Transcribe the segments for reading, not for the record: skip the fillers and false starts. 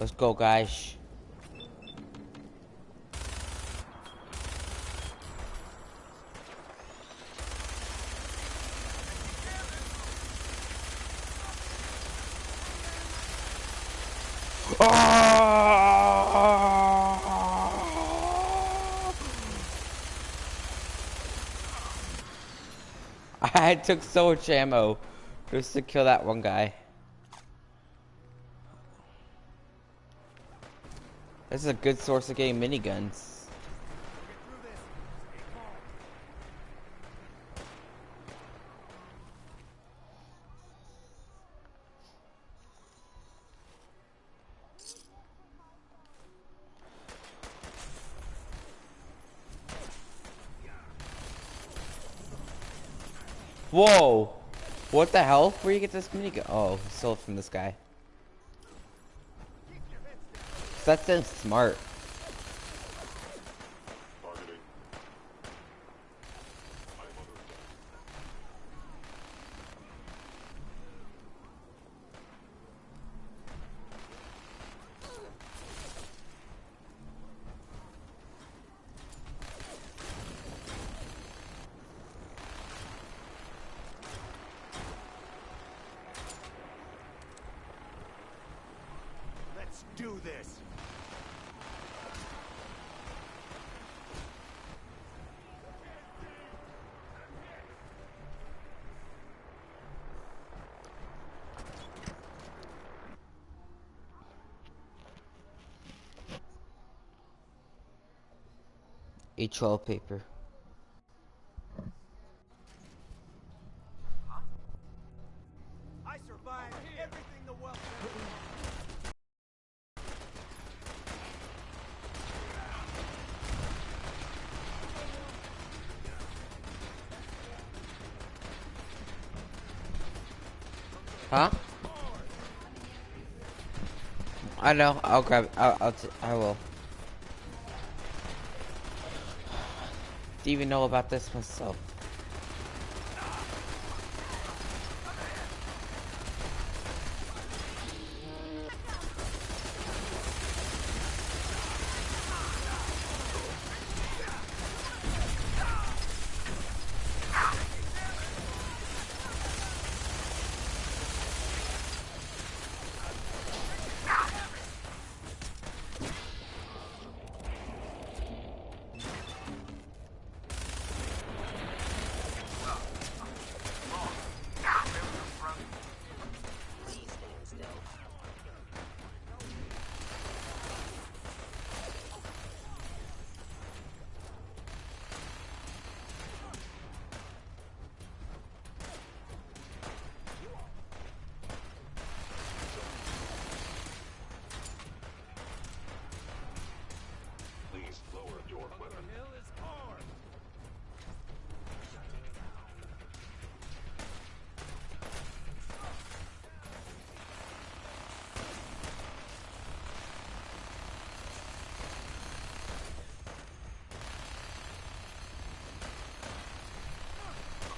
Let's go, guys. I took so much ammo just to kill that one guy. This is a good source of getting miniguns. Whoa! What the hell? Where you get this minigun? Oh, he stole it from this guy. That's then smart. Let's do this. A12 paper. I survived everything the world. Huh? I know. I'll grab it. I will. Didn't even know about this myself.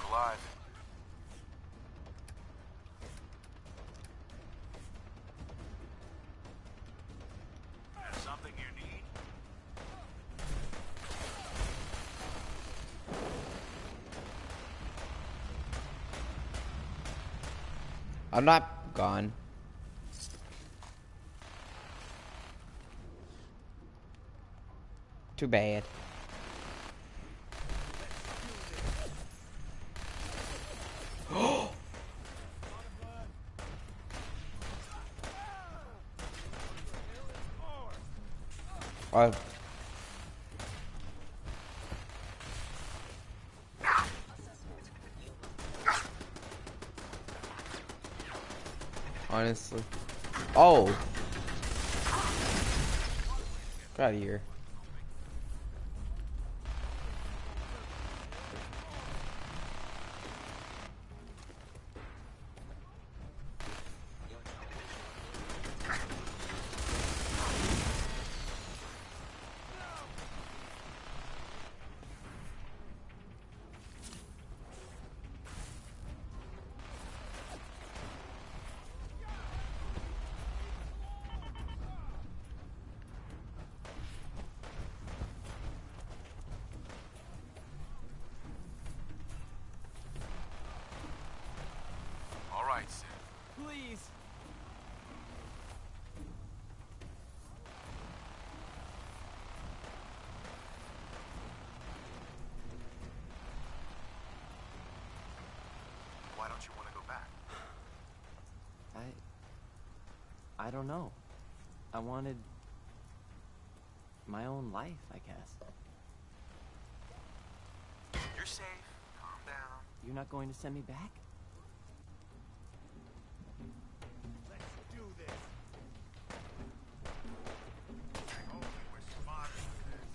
Alive. Something you need? I'm not gone. Too bad. Oh. Honestly. Oh. Get out of here. right, Sid. Please. Why don't you want to go back? I don't know. I wanted my own life, I guess. You're safe. Calm down. You're not going to send me back? Let's do this. If only we're smarter than this.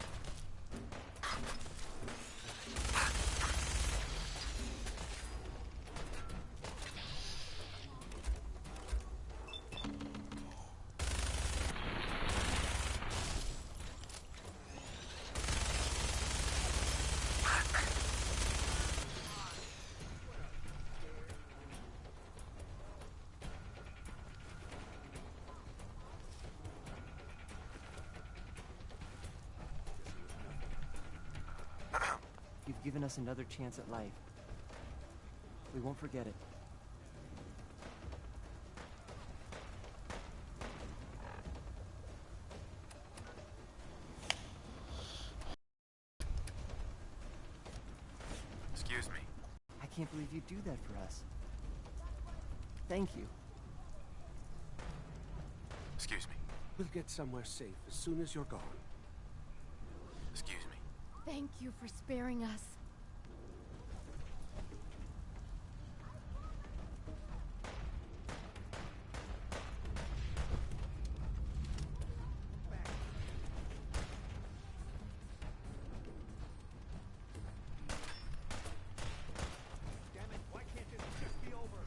You've given us another chance at life. We won't forget it. Excuse me. I can't believe you do that for us. Thank you. Excuse me. We'll get somewhere safe as soon as you're gone. Excuse me. Thank you for sparing us. Damn it, why can't this just be over?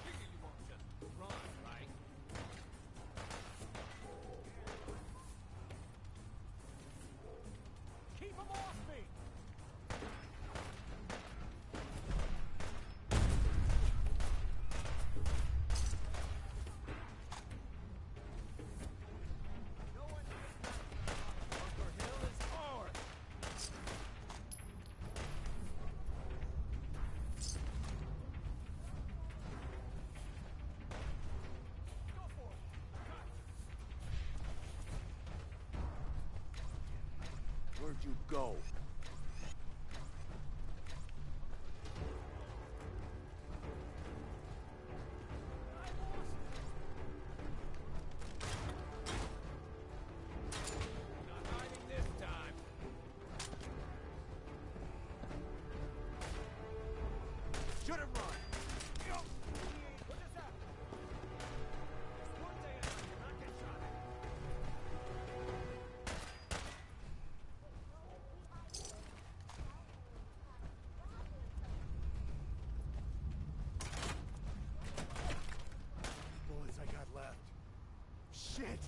You won't just run, right? Keep him off me! No one Bunker Hill is ours! Go for it! Where'd you go? Not hiding this time. Should have run. What just happened? There's one day out here, not get shot at. Bullets I got left. Shit!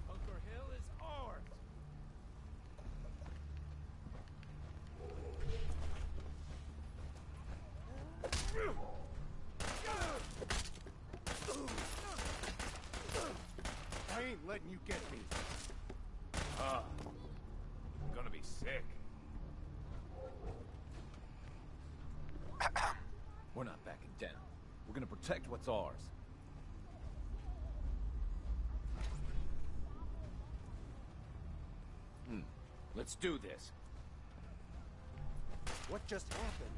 Bunker Hill is ours! I ain't letting you get me. I'm gonna be sick. We're not backing down. We're gonna protect what's ours. Let's do this. What just happened?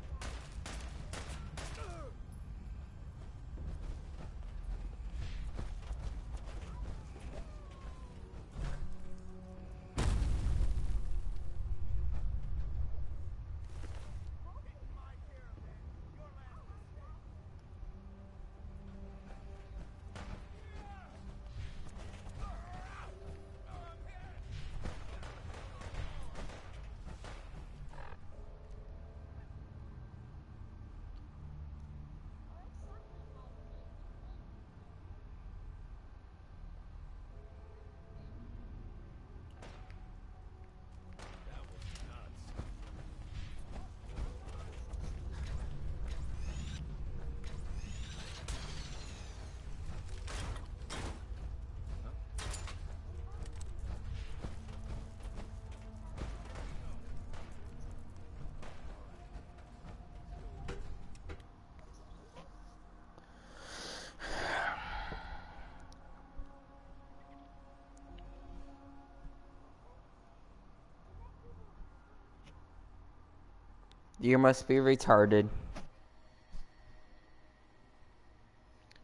You must be retarded.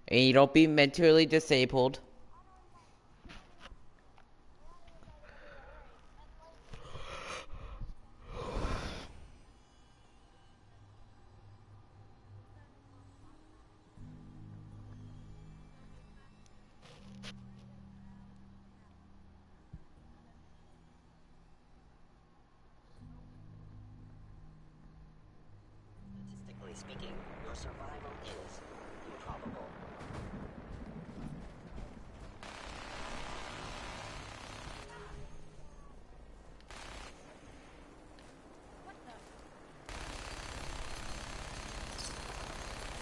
And you don't be mentally disabled. Statistically speaking, your survival is improbable.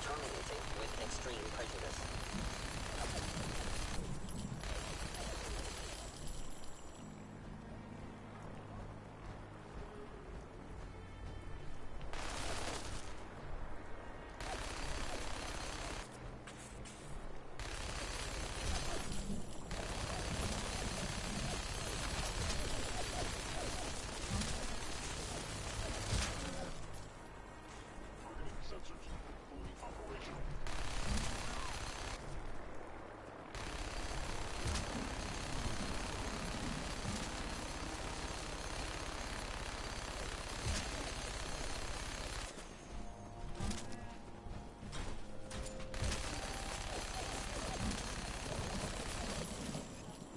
Terminating with extreme prejudice.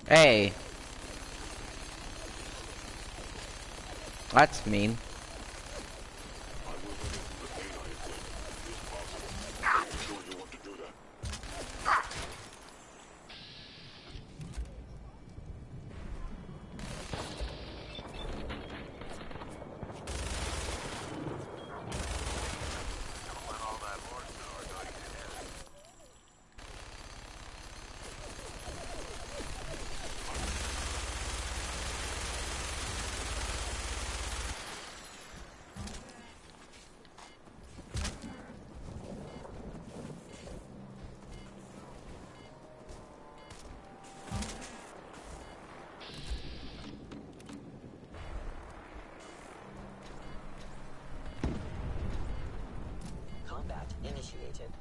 Hey. That's mean. Combat initiated.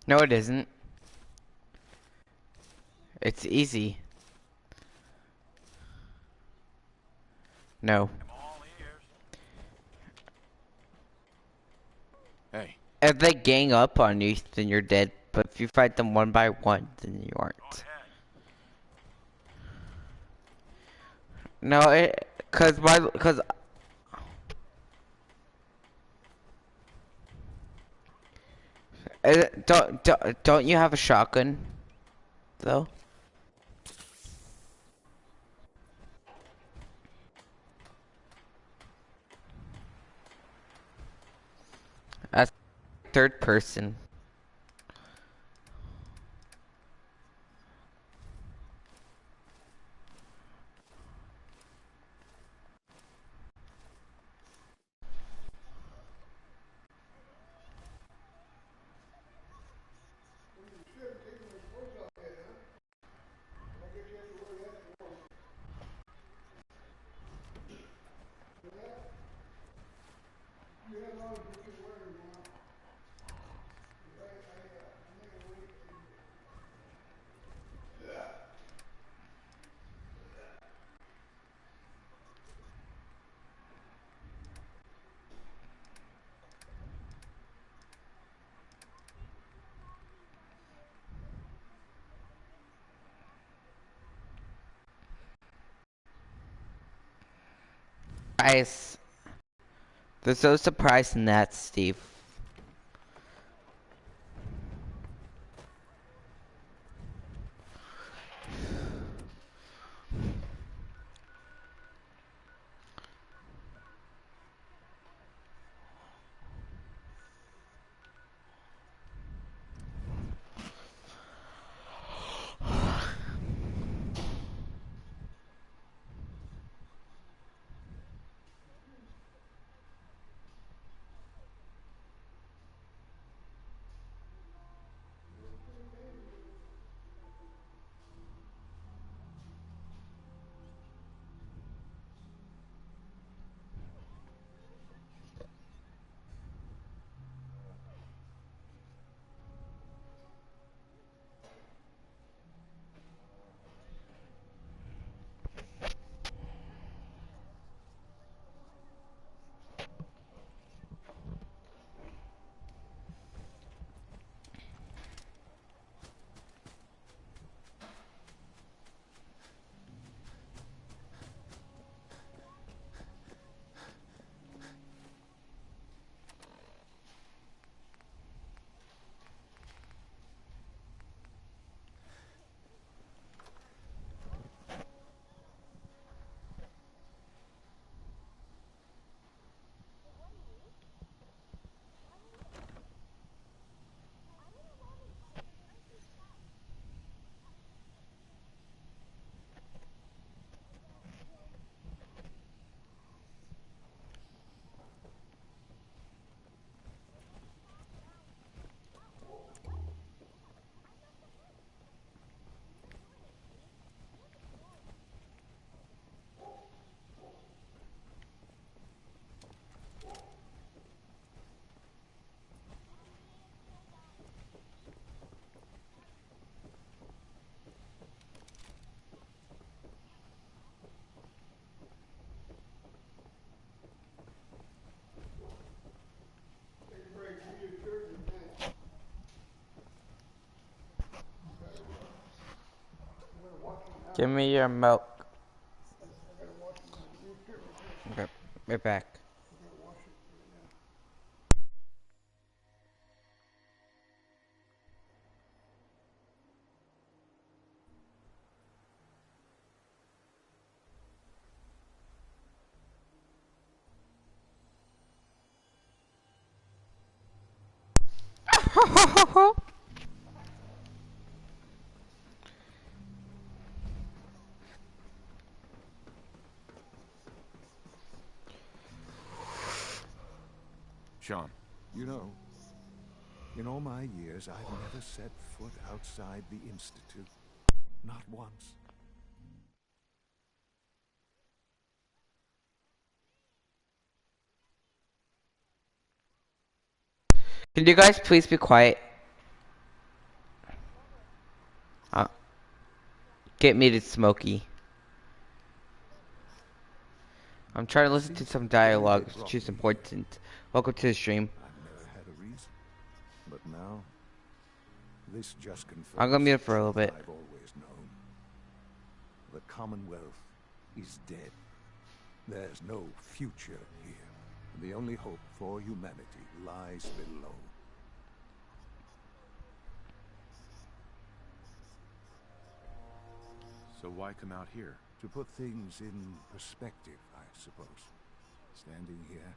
No, it isn't. It's easy. No. I'm all ears. Hey, If they gang up on you, then you're dead. But if you fight them one by one, then you Go aren't. ahead. No, cause don't you have a shotgun, though? That's third person. Guys, there's no surprise in that, Steve. Give me your milk. Okay, right back. Sean. You know, in all my years, I've never set foot outside the Institute. Not once. Can you guys please be quiet? Get muted, Smokey. I'm trying to listen to some dialogue, which is important. Welcome to the stream. I've never had a reason. But now, this just confirms I'm gonna mute it the for a little truth bit. I've always known. The Commonwealth is dead. There's no future here. The only hope for humanity lies below. So why come out here? To put things in perspective, I suppose. Standing here,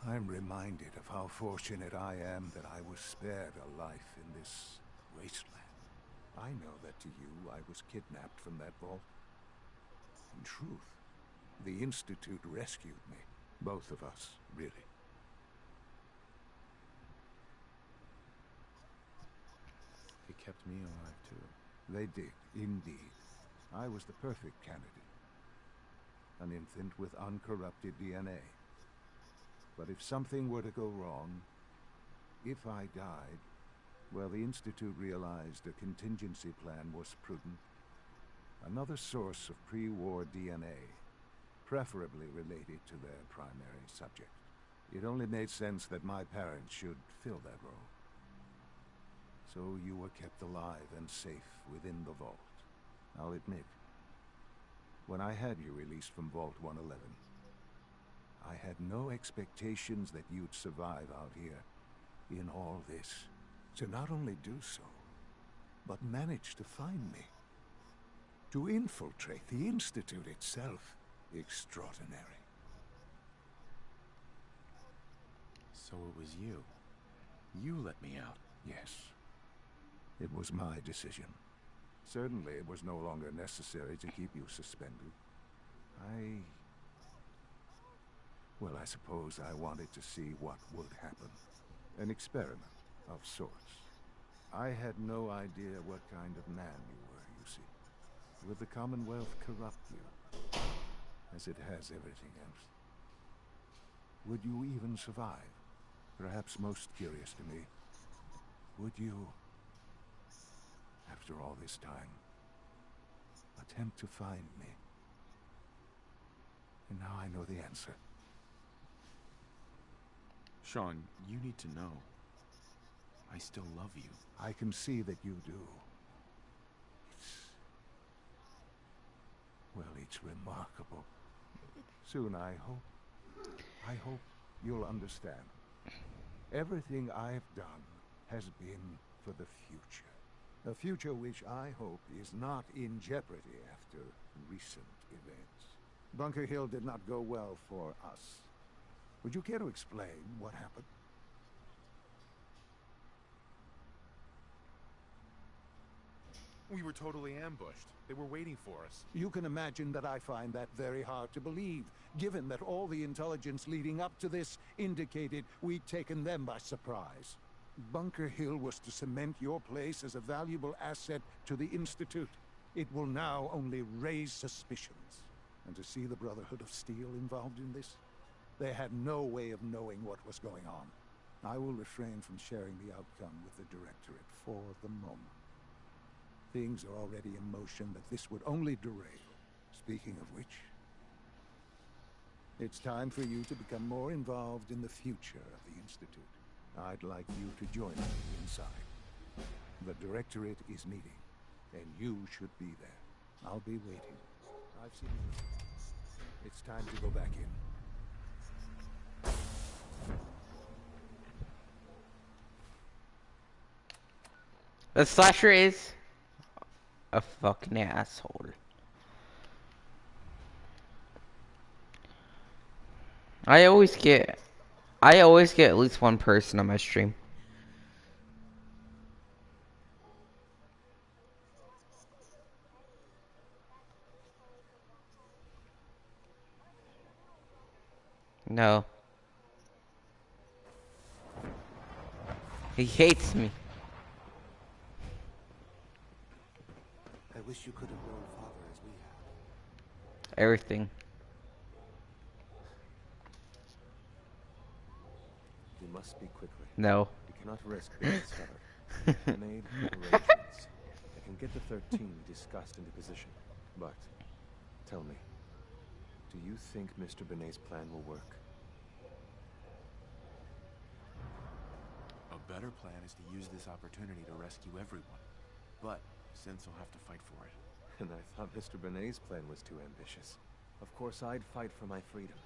I'm reminded of how fortunate I am that I was spared a life in this wasteland. I know that to you, I was kidnapped from that vault. In truth, the Institute rescued me. Both of us, really. They kept me alive, too. They did, indeed. I was the perfect candidate. An infant with uncorrupted DNA. But if something were to go wrong, if I died, well, the Institute realized a contingency plan was prudent. Another source of pre-war DNA, preferably related to their primary subject. It only made sense that my parents should fill that role. So you were kept alive and safe within the vault. I'll admit, when I had you released from Vault 111, I had no expectations that you'd survive out here in all this. To not only do so, but manage to find me. To infiltrate the Institute itself. Extraordinary. So it was you. You let me out. Yes. It was my decision. Certainly it was no longer necessary to keep you suspended. Well, I suppose I wanted to see what would happen. An experiment of sorts. I had no idea what kind of man you were, you see. Would the Commonwealth corrupt you, as it has everything else? Would you even survive? Perhaps most curious to me, would you, after all this time, attempt to find me? And now I know the answer. Sean, you need to know. I still love you. I can see that you do. It's remarkable. Soon, I hope you'll understand. Everything I've done has been for the future. A future which I hope is not in jeopardy after recent events. Bunker Hill did not go well for us. Would you care to explain what happened? We were totally ambushed. They were waiting for us. You can imagine that I find that very hard to believe, given that all the intelligence leading up to this indicated we'd taken them by surprise. Bunker Hill was to cement your place as a valuable asset to the Institute. It will now only raise suspicions. And to see the Brotherhood of Steel involved in this, they had no way of knowing what was going on. I will refrain from sharing the outcome with the Directorate for the moment. Things are already in motion that this would only derail. Speaking of which, it's time for you to become more involved in the future of the Institute. I'd like you to join me inside. The Directorate is meeting, and you should be there. I'll be waiting. I've seen you. It's time to go back in. The slasher is a fucking asshole. I always get at least one person on my stream. No. He hates me. I wish you could have known Father as we have. Everything. We must speak quickly. No. We cannot risk being discovered. I made arrangements. I can get the 13 we discussed into position, but tell me, do you think Mr. Benet's plan will work? A better plan is to use this opportunity to rescue everyone. But Synths will have to fight for it. And I thought Mr. Benet's plan was too ambitious. Of course, I'd fight for my freedom.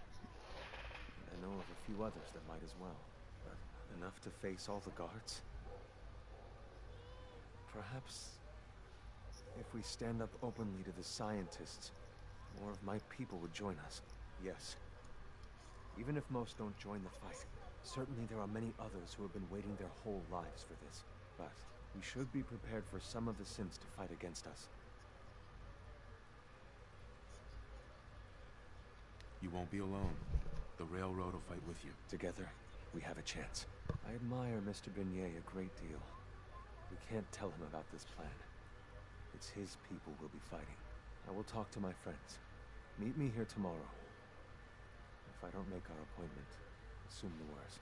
And I know of a few others that might as well. But enough to face all the guards? Perhaps if we stand up openly to the scientists, more of my people would join us. Yes. Even if most don't join the fight, certainly there are many others who have been waiting their whole lives for this. But we should be prepared for some of the Synths to fight against us. You won't be alone. The Railroad will fight with you. Together, we have a chance. I admire Mr. Benet a great deal. We can't tell him about this plan. It's his people we'll be fighting. I will talk to my friends. Meet me here tomorrow. If I don't make our appointment, assume the worst.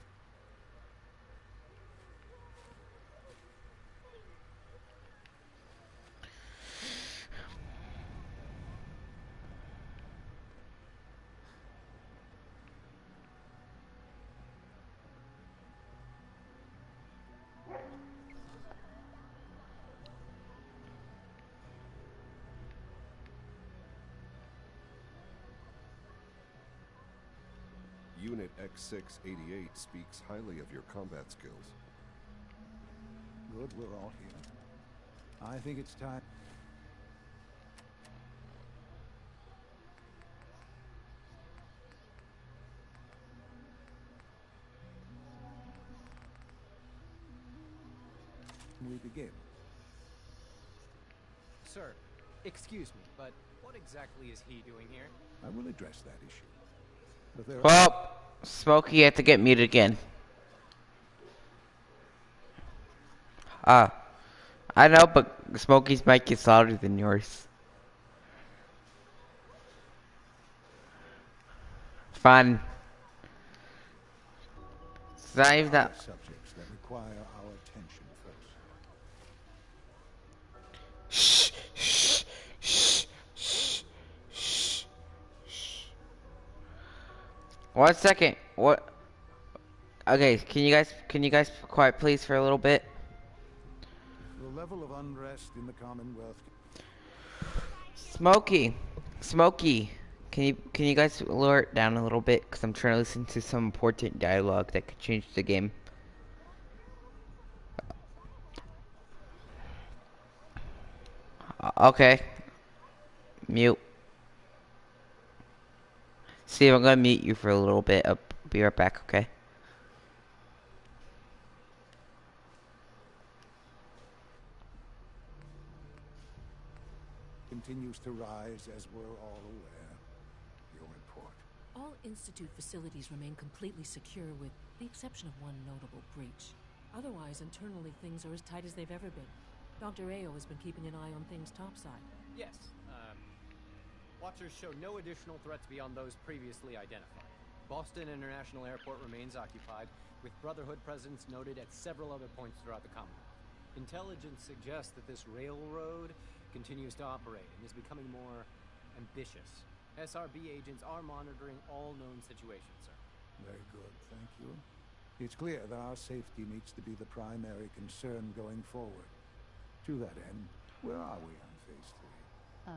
Unit X688 speaks highly of your combat skills. Good, we're all here. I think it's time. We begin. Sir, excuse me, but what exactly is he doing here? I will address that issue. But there are... Well, Smokey, you have to get muted again. I know, but Smokey's mic is louder than yours. Fine. Save that. Subjects that require our attention first. Shh, shh, shh, shh, shh, shh. 1 second. What? Okay, can you guys be quiet please for a little bit? The level of unrest in the Commonwealth. Smokey, can you guys lower it down a little bit? Because I'm trying to listen to some important dialogue that could change the game. Okay. Mute. Steve, I'm gonna mute you for a little bit. I'll be right back, okay? Continues to rise as we're all aware. Your report. All Institute facilities remain completely secure with the exception of one notable breach. Otherwise, internally things are as tight as they've ever been. Dr. Ayo has been keeping an eye on things topside. Yes, Watchers show no additional threats beyond those previously identified. Boston International Airport remains occupied, with Brotherhood presence noted at several other points throughout the Commonwealth. Intelligence suggests that this railroad continues to operate and is becoming more ambitious. SRB agents are monitoring all known situations, sir. Very good, thank you. It's clear that our safety needs to be the primary concern going forward. To that end, where are we on Phase 3?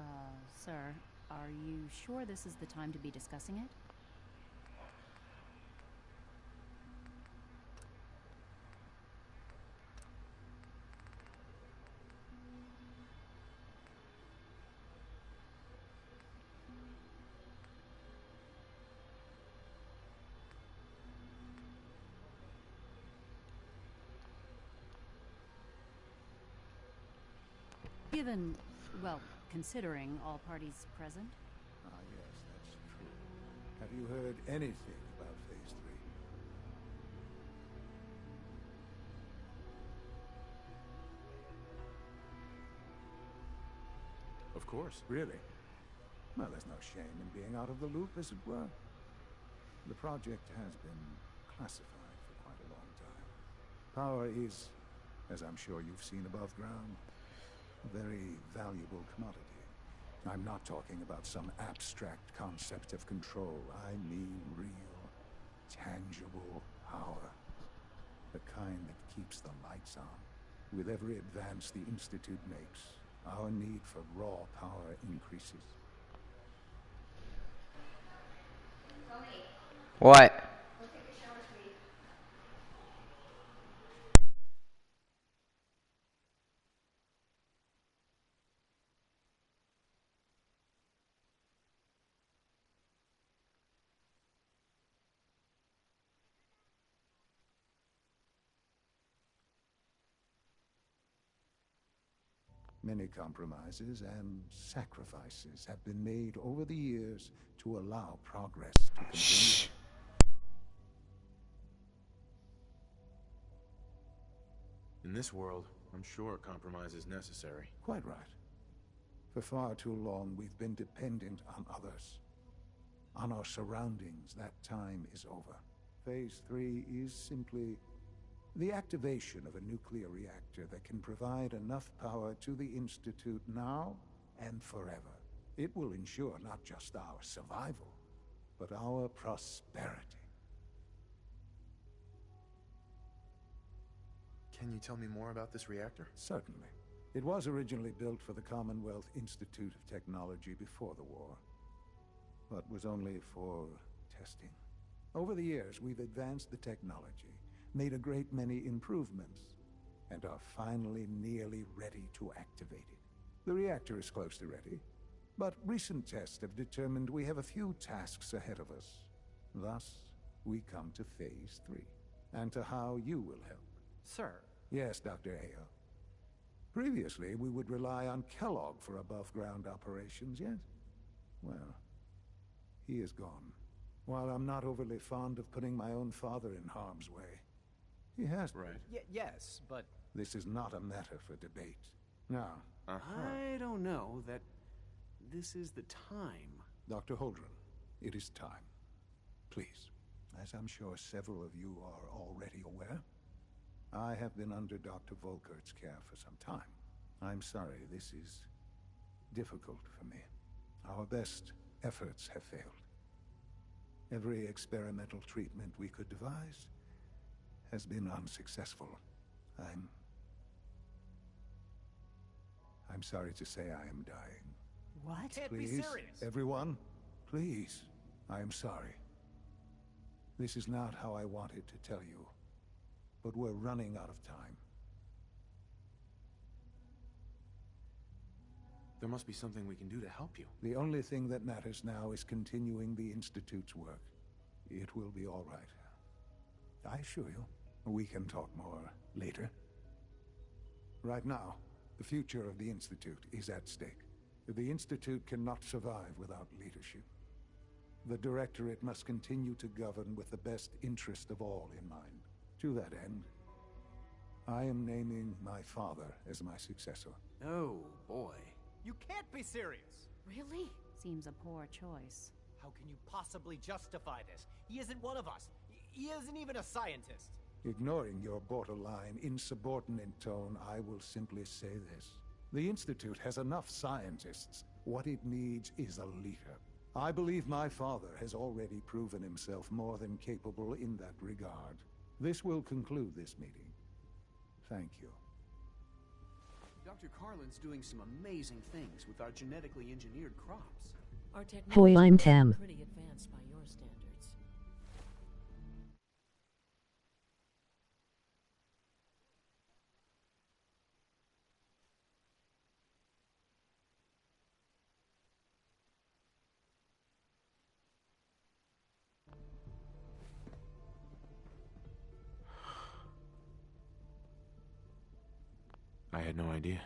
Sir, are you sure this is the time to be discussing it? Given, well, considering all parties present? Ah, yes, that's true. Have you heard anything about Phase 3? Of course. Really? Well, there's no shame in being out of the loop, as it were. The project has been classified for quite a long time. Power is, as I'm sure you've seen above ground, a very valuable commodity. I'm not talking about some abstract concept of control. I mean real, tangible power. The kind that keeps the lights on. With every advance the Institute makes, our need for raw power increases. What? Many compromises and sacrifices have been made over the years to allow progress to continue. In this world, I'm sure compromise is necessary. Quite right. For far too long, we've been dependent on others. On our surroundings. That time is over. Phase 3 is simply the activation of a nuclear reactor that can provide enough power to the Institute now and forever. It will ensure not just our survival, but our prosperity. Can you tell me more about this reactor? Certainly. It was originally built for the Commonwealth Institute of Technology before the war, but was only for testing. Over the years, we've advanced the technology, made a great many improvements, and are finally nearly ready to activate it. The reactor is close to ready, but recent tests have determined we have a few tasks ahead of us. Thus, we come to Phase 3, and to how you will help. Sir. Yes, Dr. Ayo. Previously, we would rely on Kellogg for above-ground operations, yes? Well, he is gone. While I'm not overly fond of putting my own father in harm's way, he has... Right. Yes, but... This is not a matter for debate. Now... I don't know that this is the time. Dr. Holdren, it is time. Please, as I'm sure several of you are already aware, I have been under Dr. Volkert's care for some time. I'm sorry, this is difficult for me. Our best efforts have failed. Every experimental treatment we could devise has been unsuccessful. I'm sorry to say I am dying. What? Can't Please, be serious. everyone, please. I am sorry. This is not how I wanted to tell you, but we're running out of time. There must be something we can do to help you. The only thing that matters now is continuing the Institute's work. It will be all right. I assure you, we can talk more later. Right now, the future of the Institute is at stake. The Institute cannot survive without leadership. The Directorate must continue to govern with the best interest of all in mind. To that end, I am naming my father as my successor. Oh, boy. You can't be serious! Really? Seems a poor choice. How can you possibly justify this? He isn't one of us. He isn't even a scientist. Ignoring your borderline, insubordinate tone, I will simply say this. The Institute has enough scientists. What it needs is a leader. I believe my father has already proven himself more than capable in that regard. This will conclude this meeting. Thank you. Dr. Carlin's doing some amazing things with our genetically engineered crops. Our technology Hoy, I'm Tam. is pretty advanced by your standards. I had no idea.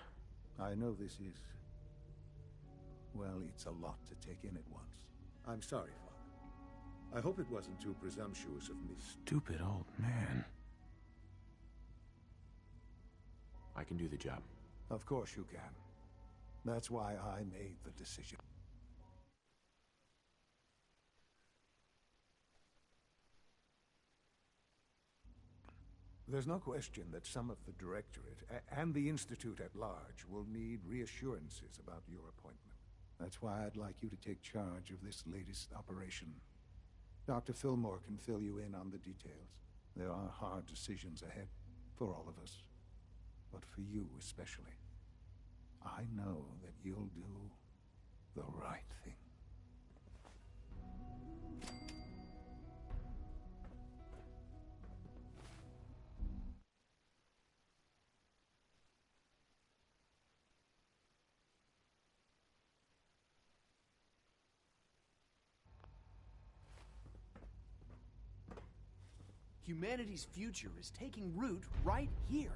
I know this is... well, it's a lot to take in at once. I'm sorry, Father. I hope it wasn't too presumptuous of me. Stupid old man. I can do the job. Of course you can. That's why I made the decision. There's no question that some of the Directorate and the Institute at large will need reassurances about your appointment. That's why I'd like you to take charge of this latest operation. Dr. Fillmore can fill you in on the details. There are hard decisions ahead for all of us, but for you especially. I know that you'll do the right thing. Humanity's future is taking root right here.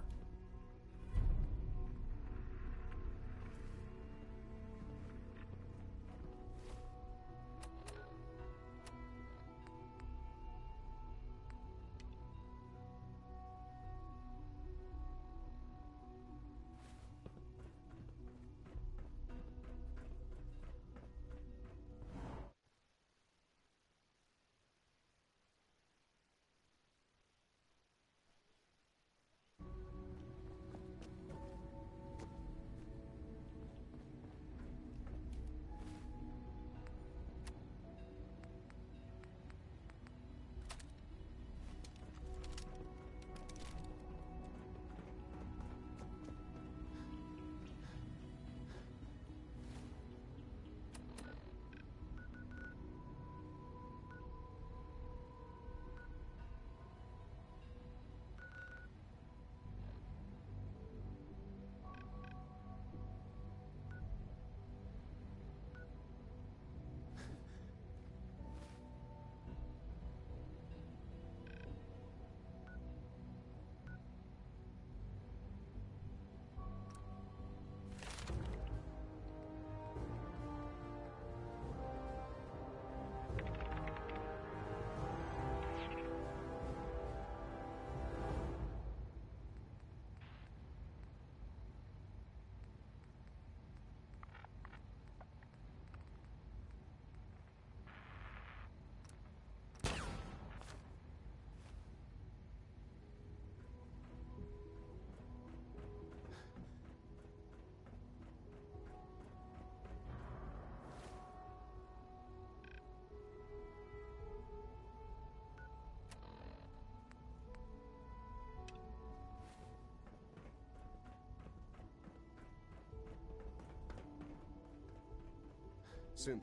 Synth.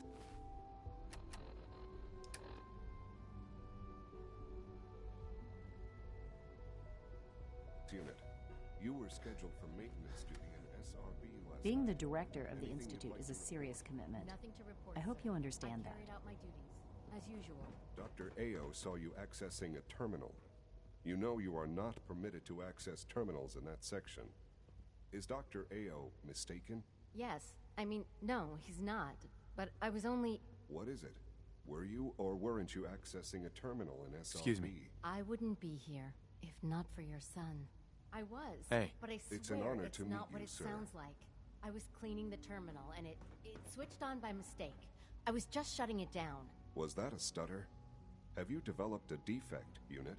Unit, you were scheduled for maintenance duty in SRB last Being night. the director of the Anything Institute you'd like is a to serious commitment. Nothing to report. I hope sir. you understand I that. carried out my duties, as usual. Dr. Ao saw you accessing a terminal. You know you are not permitted to access terminals in that section. Is Dr. Ao mistaken? Yes. I mean, no, he's not. But I was only... What is it? Were you or weren't you accessing a terminal in SRB? Excuse me. I wouldn't be here if not for your son. I was. Hey. But I swear It's an honor it's to meet not what you, it sir. sounds like. I was cleaning the terminal and it switched on by mistake. I was just shutting it down. Was that a stutter? Have you developed a defect, Unit?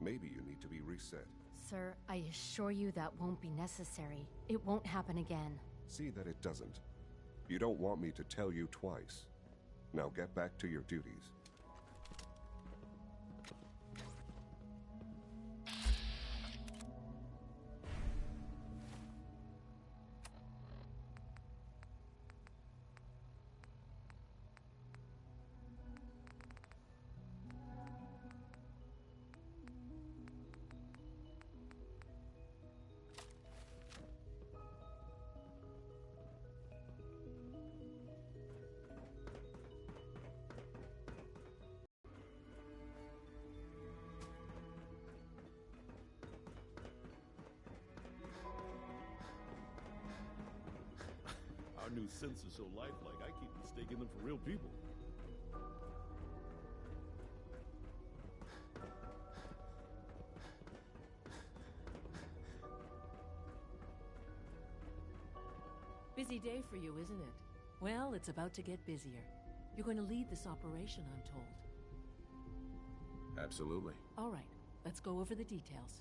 Maybe you need to be reset. Sir, I assure you that won't be necessary. It won't happen again. See that it doesn't. You don't want me to tell you twice. Now get back to your duties. Our new synths are so lifelike, I keep mistaking them for real people. Busy day for you, isn't it? Well, it's about to get busier. You're going to lead this operation, I'm told. Absolutely. All right, let's go over the details.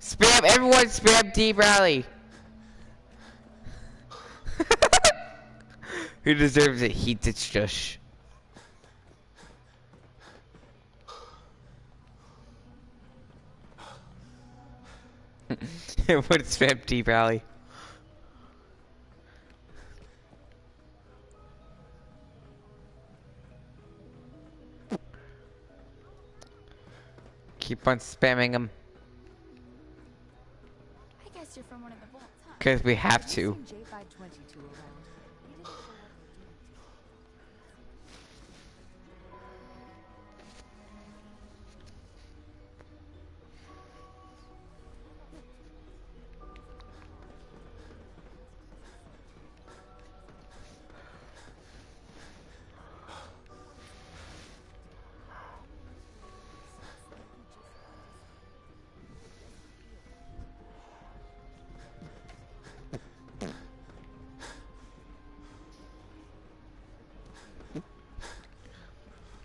Spam, everyone spam Deep Rally. Who deserves it? He ditched us. Everyone spam Deep Rally. Keep on spamming them. I guess you're from one of the vaults, huh? Because we have to. J522 around. You didn't show up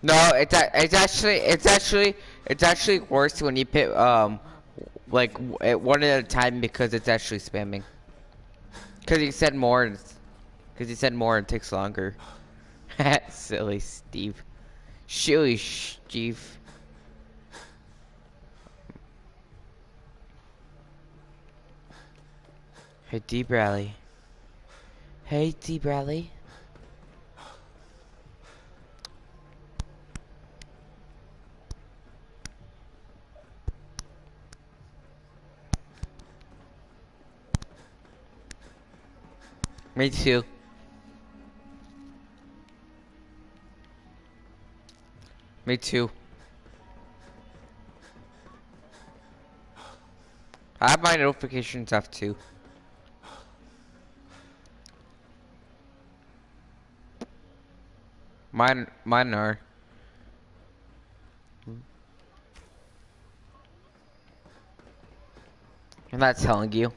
No, it's actually worse when you pick like one at a time because it's actually spamming. Because you said more, and it takes longer. Silly Steve. Silly Steve. Hey Deep Rally. Hey Deep Rally. Me too. Me too. I have my notifications off too. Mine are. I'm not telling you.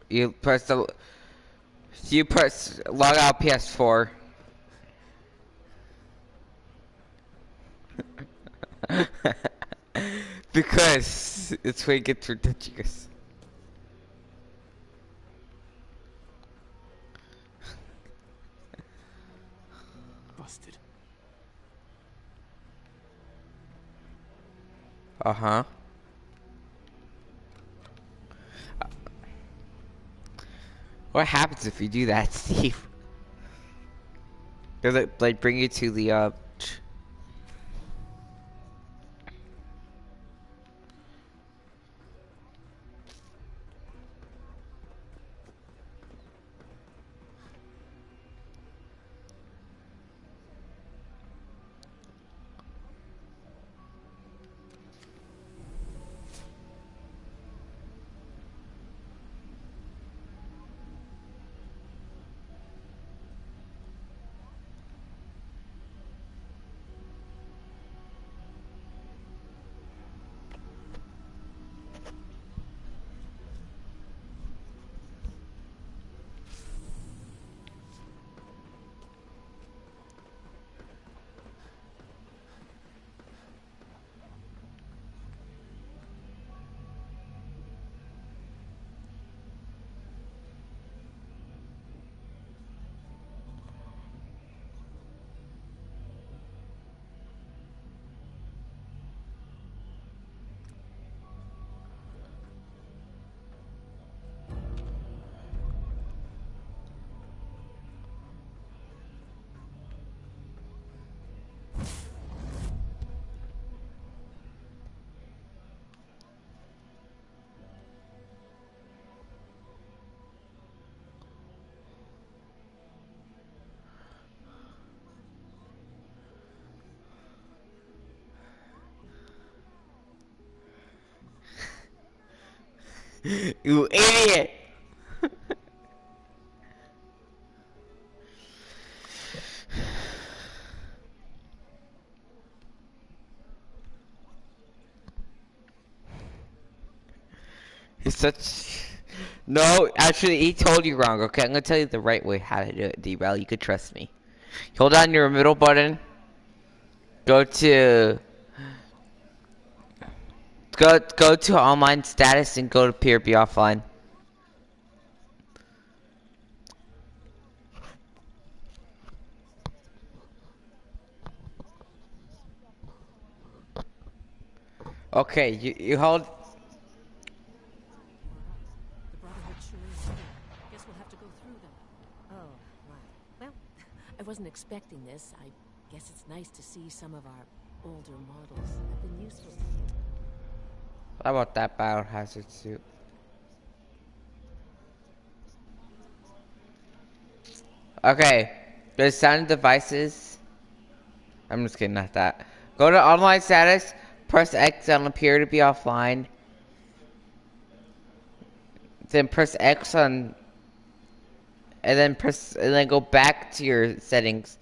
You press log out PS4. Because it's where it gets ridiculous. Busted. Uh-huh. What happens if you do that, Steve? Does it like bring you to the You idiot! He's such No, actually, he told you wrong. Okay, I'm gonna tell you the right way how to do it, D-Rel. You could trust me. Hold down your middle button. Go to online status and go to appear to be offline. Okay, you hold. The Brotherhood sure is here. Guess we'll have to go through them. Oh, my. Well, I wasn't expecting this. I guess it's nice to see some of our older models have been useful to you. How about that biohazard suit? Okay, there's sound devices. I'm just kidding, not that. Go to online status, press X on appear to be offline. Then press X on, and then go back to your settings.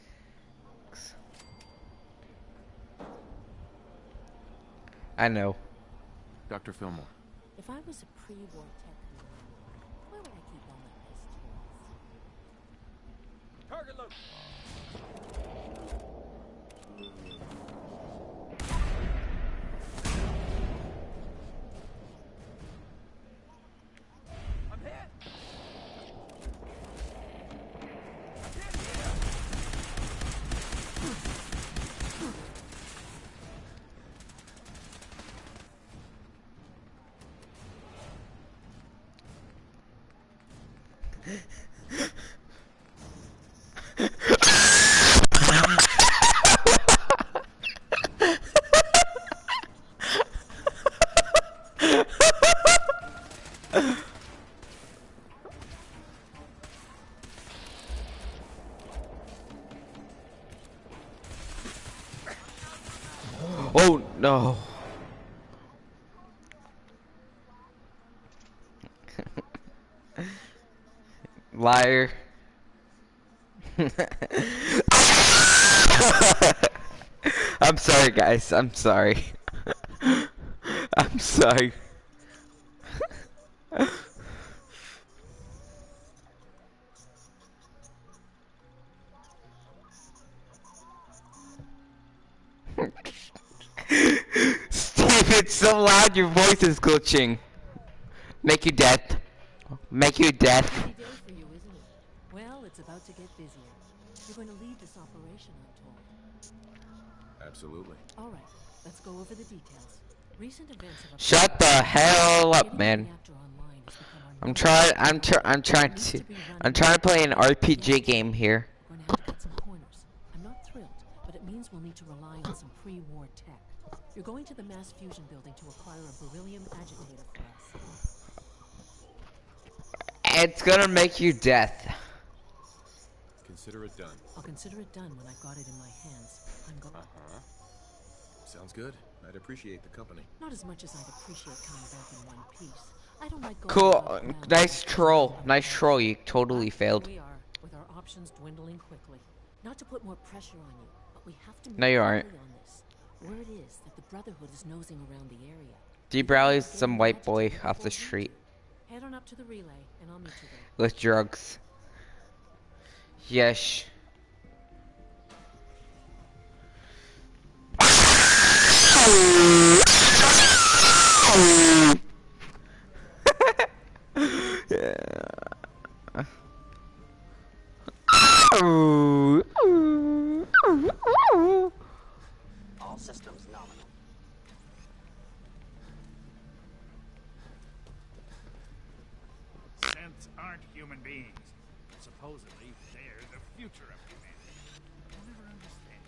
I know. Dr. Fillmore. If I was a pre-war tech hero, where would I keep all my best toys? Target load. I'm hit. Oh no. Liar. I'm sorry, guys. I'm sorry. I'm sorry. Steve, it's so loud, your voice is glitching. Make you death. Make you death. Busy day for you, isn't it? Well, it's about to get busier. You're going to lead this operation, I'm told. Absolutely. All right, let's go over the details. Recent events have Shut the hell up, man. I'm trying to play an RPG game here. We're going to have to cut some corners. I'm not thrilled, but it means we'll need to rely on some pre-war tech. You're going to the mass fusion building to acquire a beryllium agitator for us. It's gonna make you death. Consider it done. I'll consider it done when I've got it in my hands. I'm going. Sounds good. I'd appreciate the company. Not as much as I'd appreciate coming back in one piece. I don't like going Cool. Nice troll. Nice troll. You totally failed. We are, with our options dwindling quickly. Not to put more pressure on you, but we have to move No, you aren't. quickly on this. Word is that the Brotherhood is nosing around the area. D. Browley's some white boy off the street Head on up to the relay, and I'll meet you there. with drugs. Yes. All systems nominal. Synths aren't human beings. Supposedly, they're the future of humanity. I'll never understand.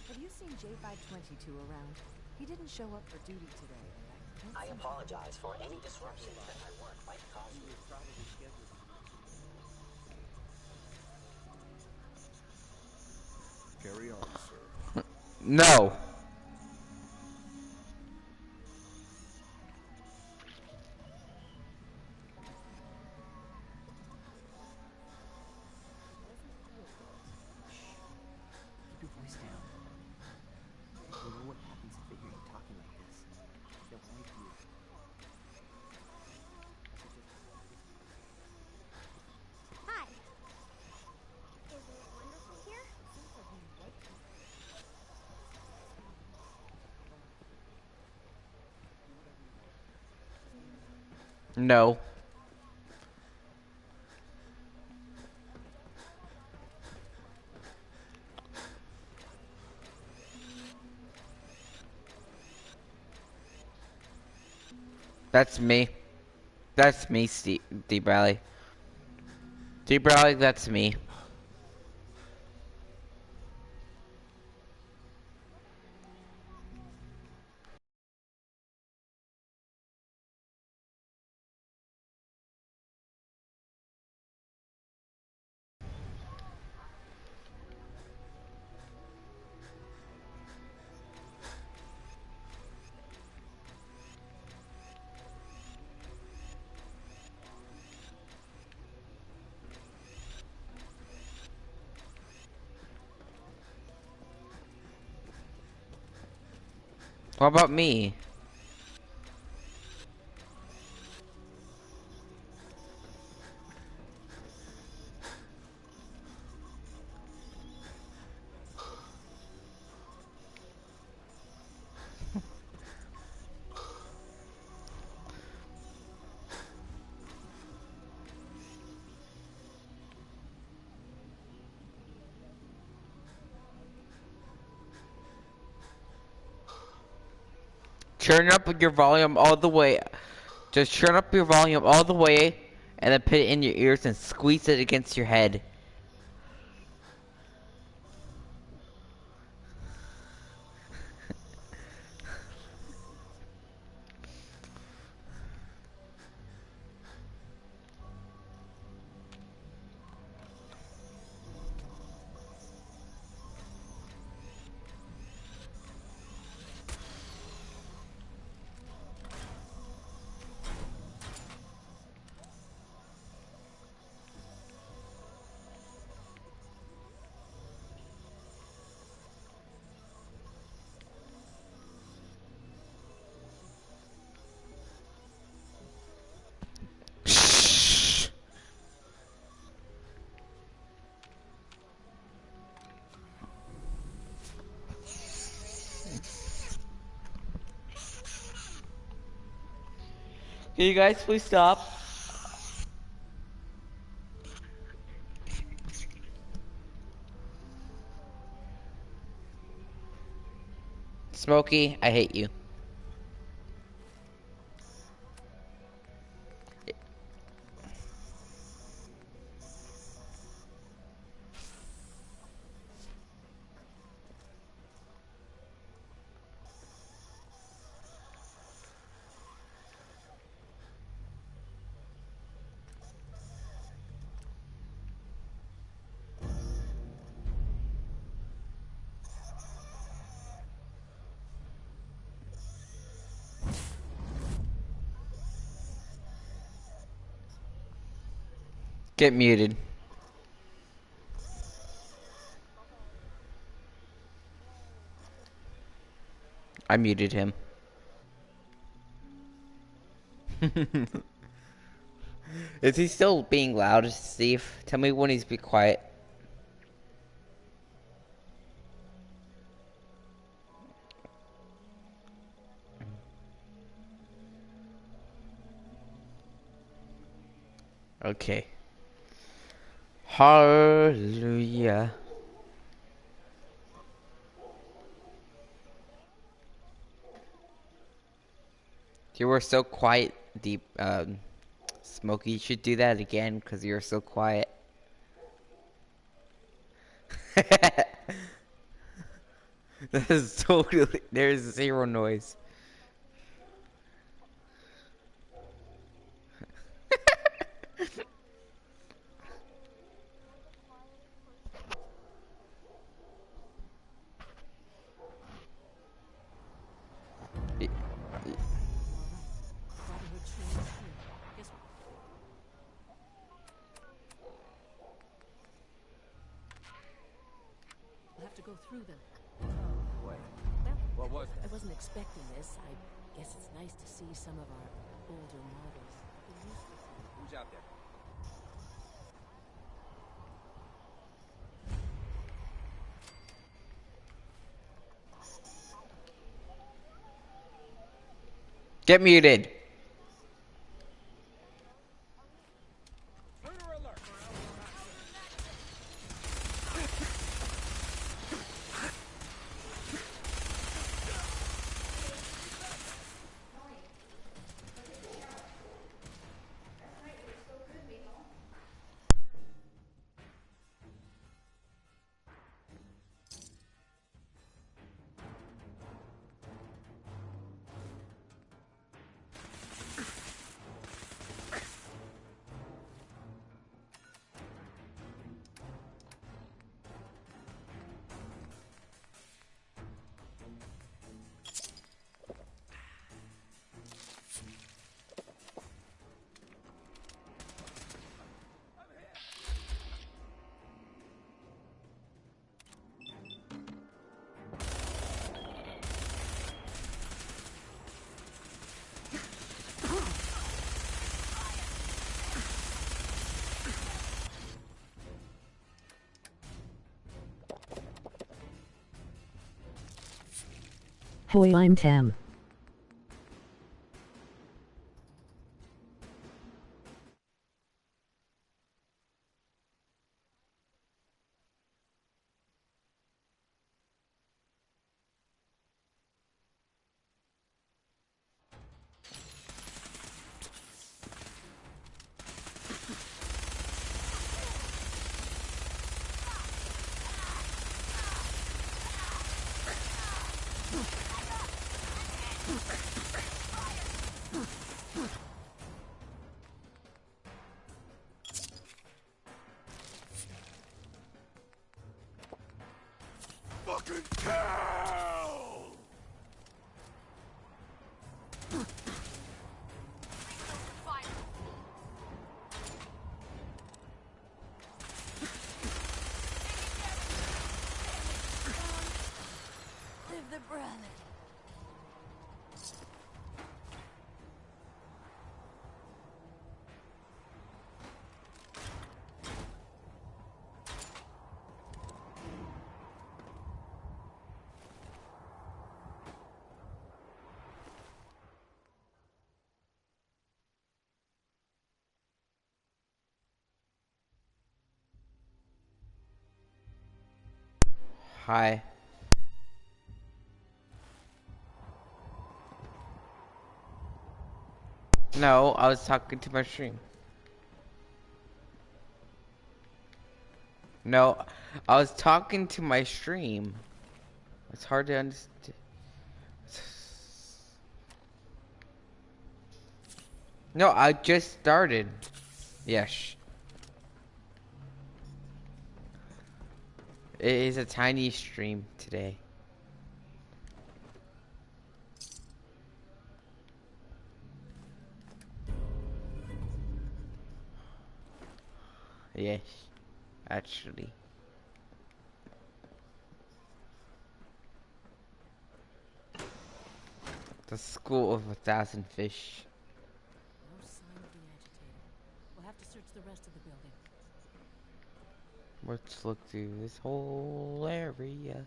Have you seen J522 around? He didn't show up for duty today. I apologize for any disruption that my work might cause you. Carry on, sir. No. Keep your voice down. You know what happens if they hear you talking like this? They'll wipe you. No. That's me. That's me, Steve D. Bradley. D. Bradley, that's me. What about me? Turn up your volume all the way. Just turn up your volume all the way and then put it in your ears and squeeze it against your head. Can you guys please stop? Smokey, I hate you. Get muted. I muted him. Is he still being loud, Steve? Tell me when he's be quiet. Okay. Hallelujah. You were so quiet, Deep. Smokey, you should do that again because you were so quiet. That is totally. There's zero noise. We'll have to go through them. Wait. Well, What was it? I wasn't expecting this. I guess it's nice to see some of our older models. Who's out there? Get muted. Hoi, I'm Tam. Fucking hell! Live the brother. Hi. No, I was talking to my stream. No, I was talking to my stream. It's hard to understand. No, I just started. Yes. It is a tiny stream today. Yes, actually. The School of 1,000 Fish. No sign of the agitator. We'll have to search the rest of the building. Let's look through this whole area.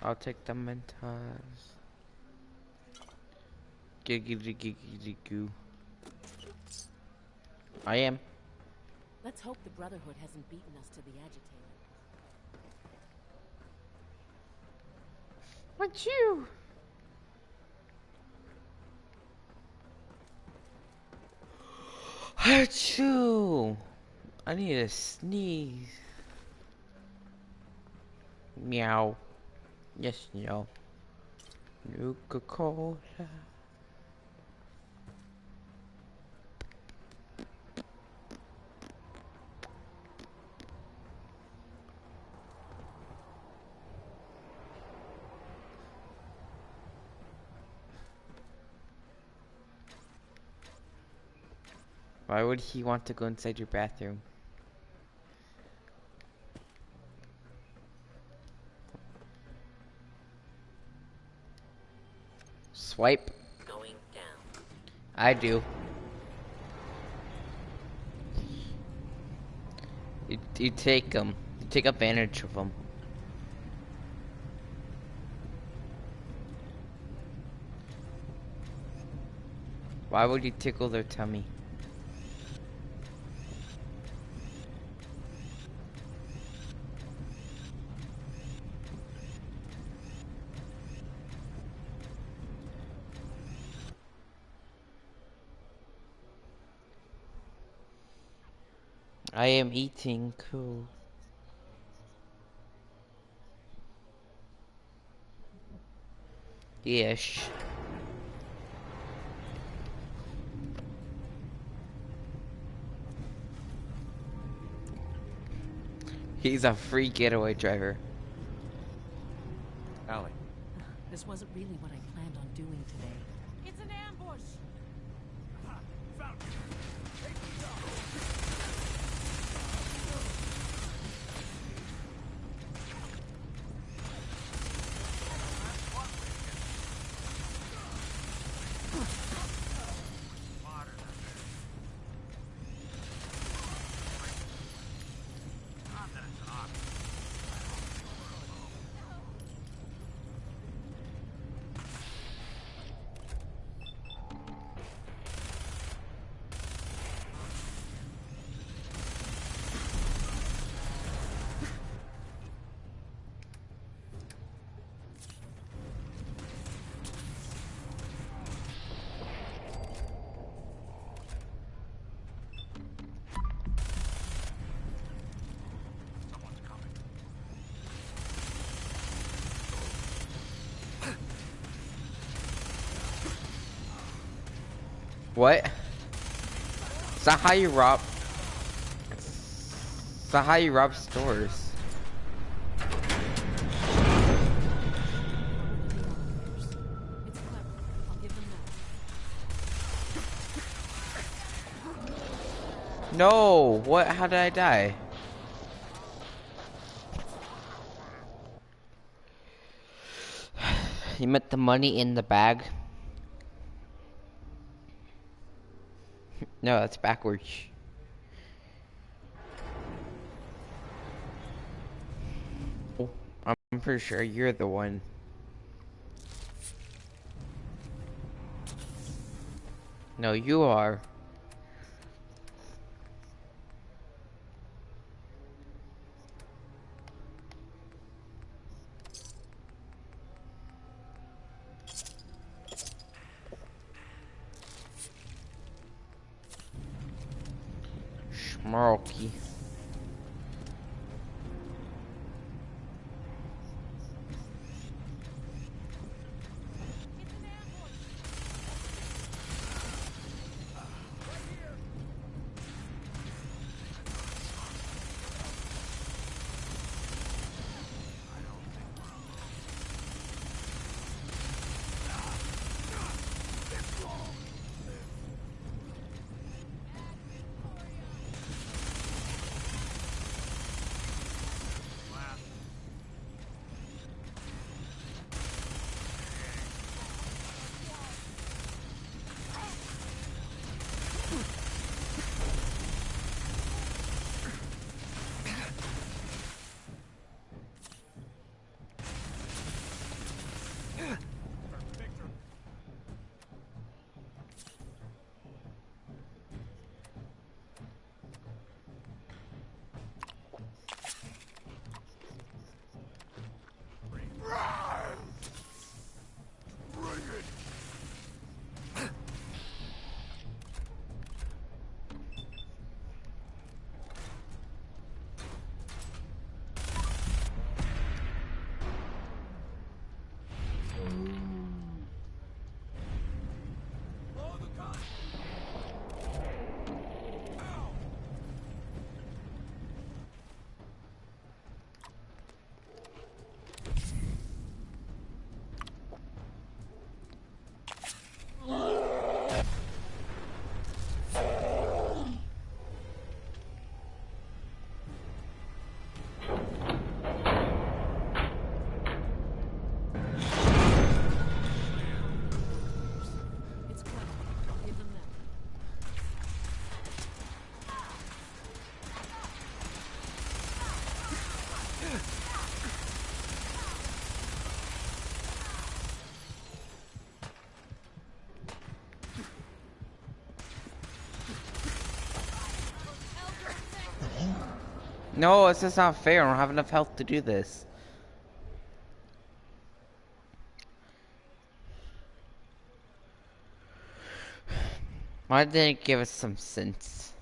I'll take the Mentos. Giggity giggity goo. I am. Let's hope the Brotherhood hasn't beaten us to the agitator. What you? Achoo! I need a sneeze. Meow. Yes, no. Nuka-Cola. Why would he want to go inside your bathroom? Swipe. Going down. I do. You take them. You take advantage of them. Why would you tickle their tummy? I am eating. Cool. Yes. He's a free getaway driver. Allie. This wasn't really what I planned on doing today. It's an ambush! Found you. Take me down. What? Is that how you rob? Is that how you rob stores? No! What? How did I die? You meant the money in the bag? No, that's backwards. Oh, I'm pretty sure you're the one. No, you are. Schmarky. No, it's just not fair. I don't have enough health to do this. Why didn't it give us some sense?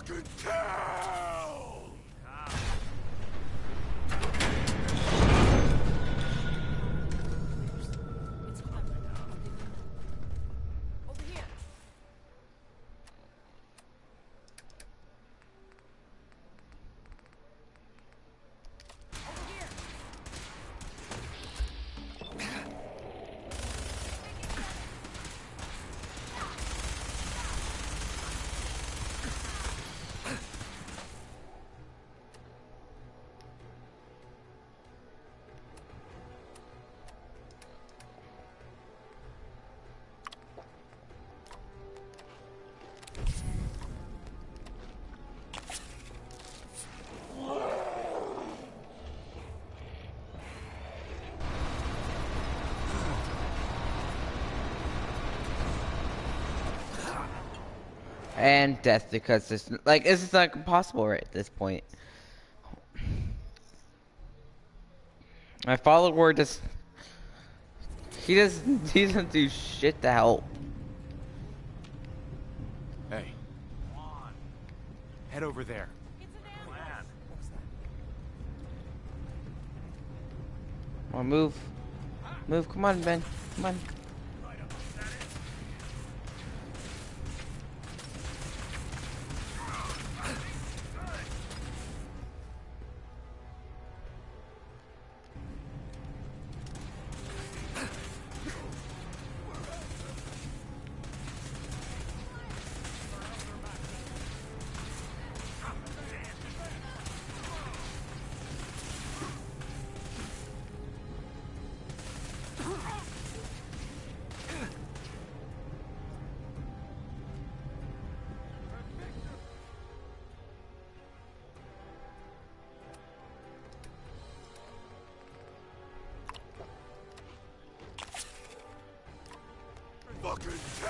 Fucking kill! Over here. And death, because it's like this is like impossible right at this point. My follower just he doesn't do shit to help. Hey. Head over there. Come on, move. Move, come on, Ben. Come on. Fucking kill!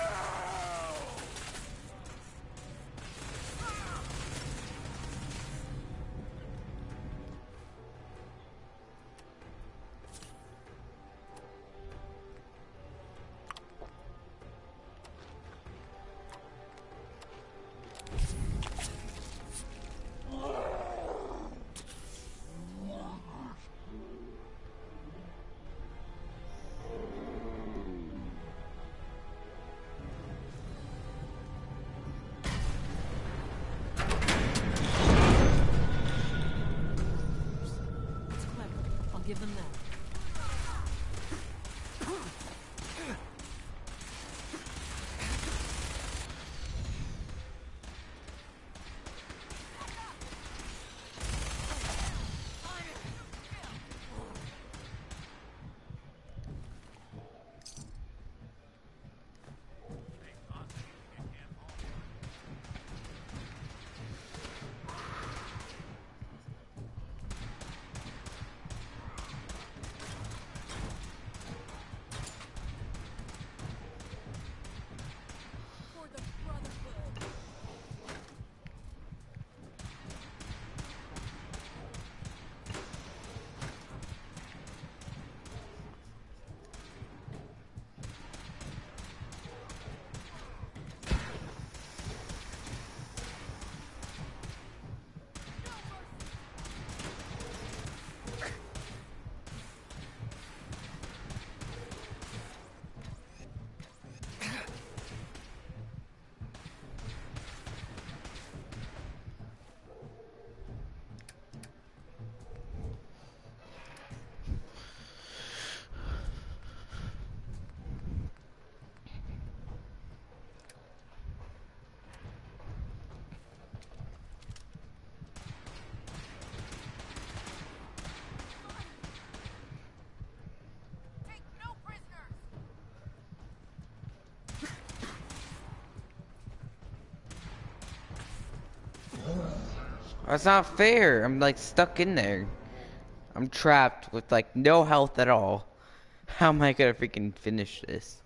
Give them that. That's not fair. I'm like stuck in there. I'm trapped with like no health at all. How am I gonna freaking finish this?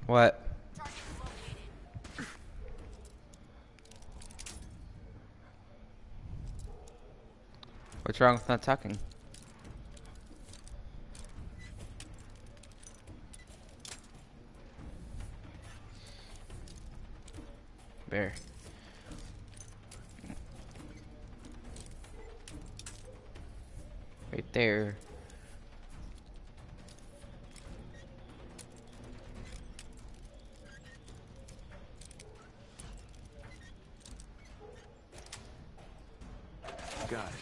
What? What's wrong with not talking? Bear. Right there. Got it.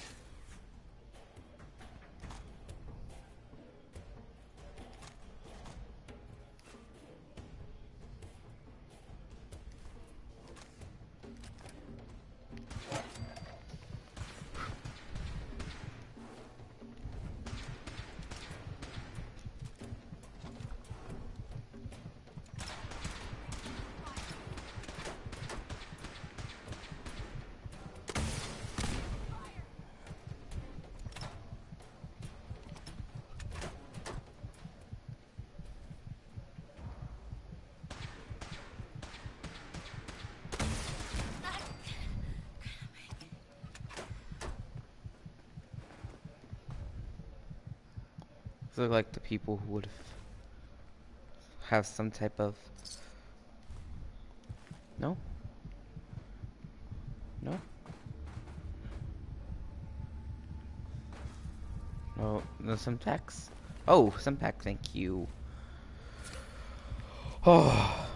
Look like the people who would have some type of no. No, some packs. Oh, some pack. Thank you. Oh,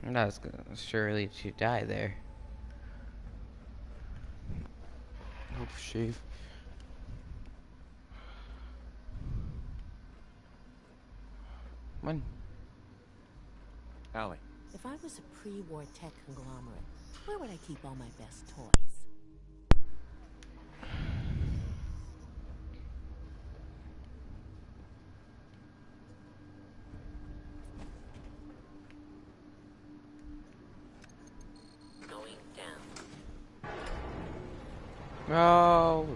I was gonna surely to die there. Hope shave. When? Allie. If I was a pre-war tech conglomerate, where would I keep all my best toys? Going down. No.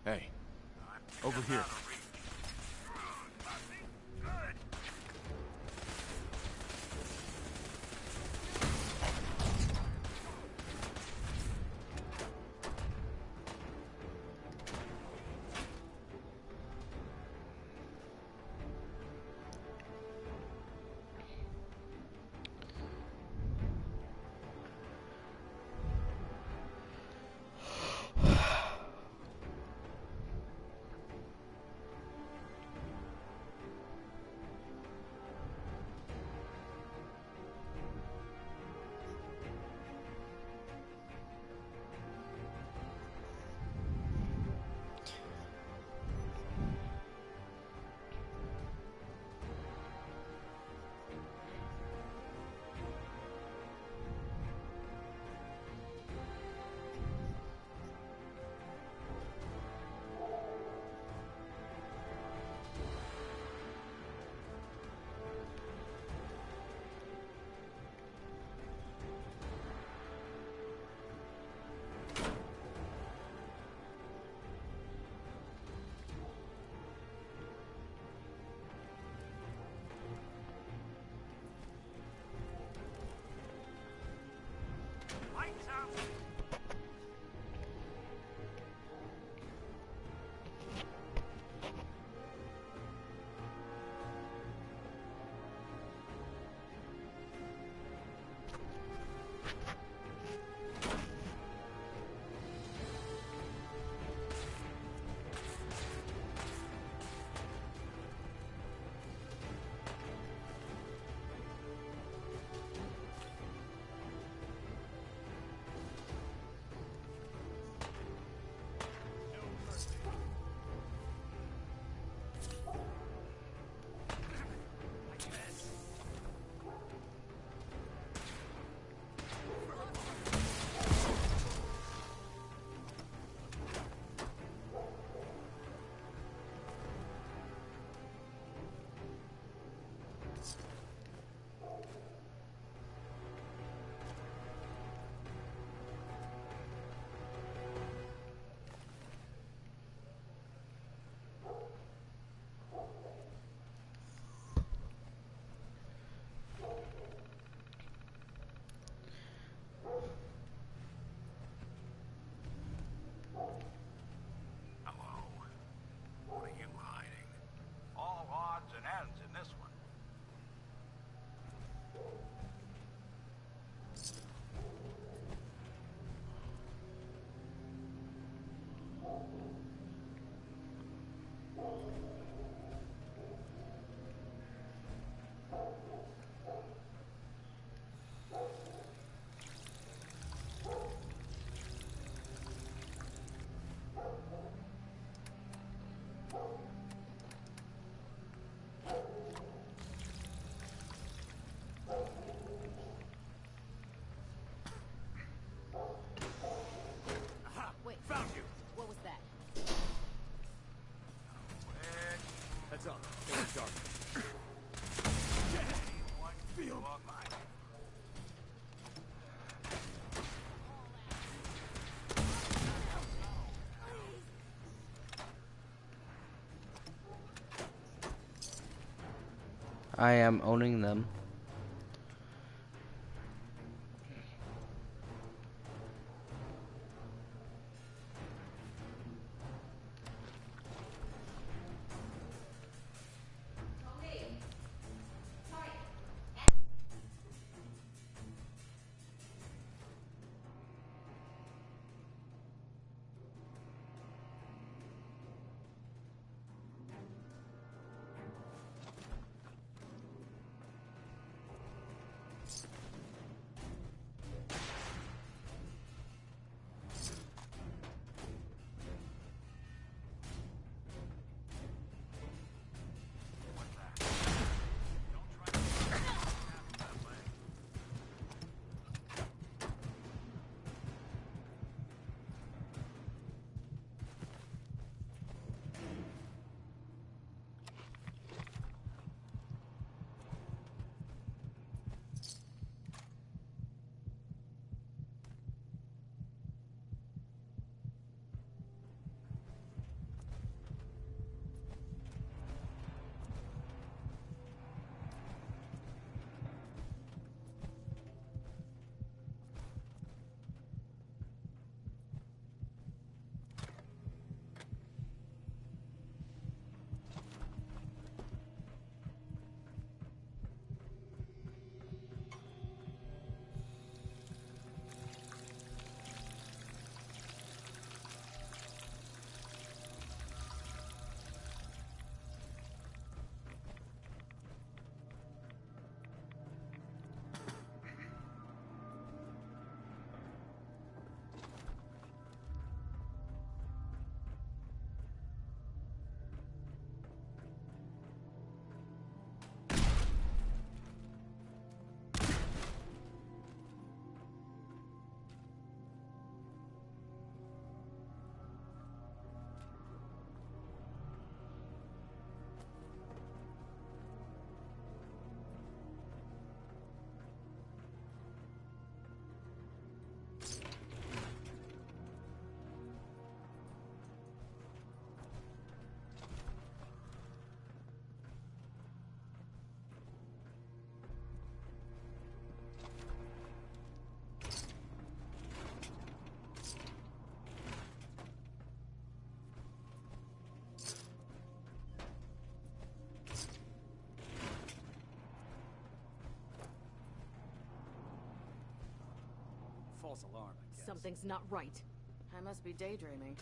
Hey, over here. Feel mine. I am owning them. False alarm, I guess. Something's not right. I must be daydreaming.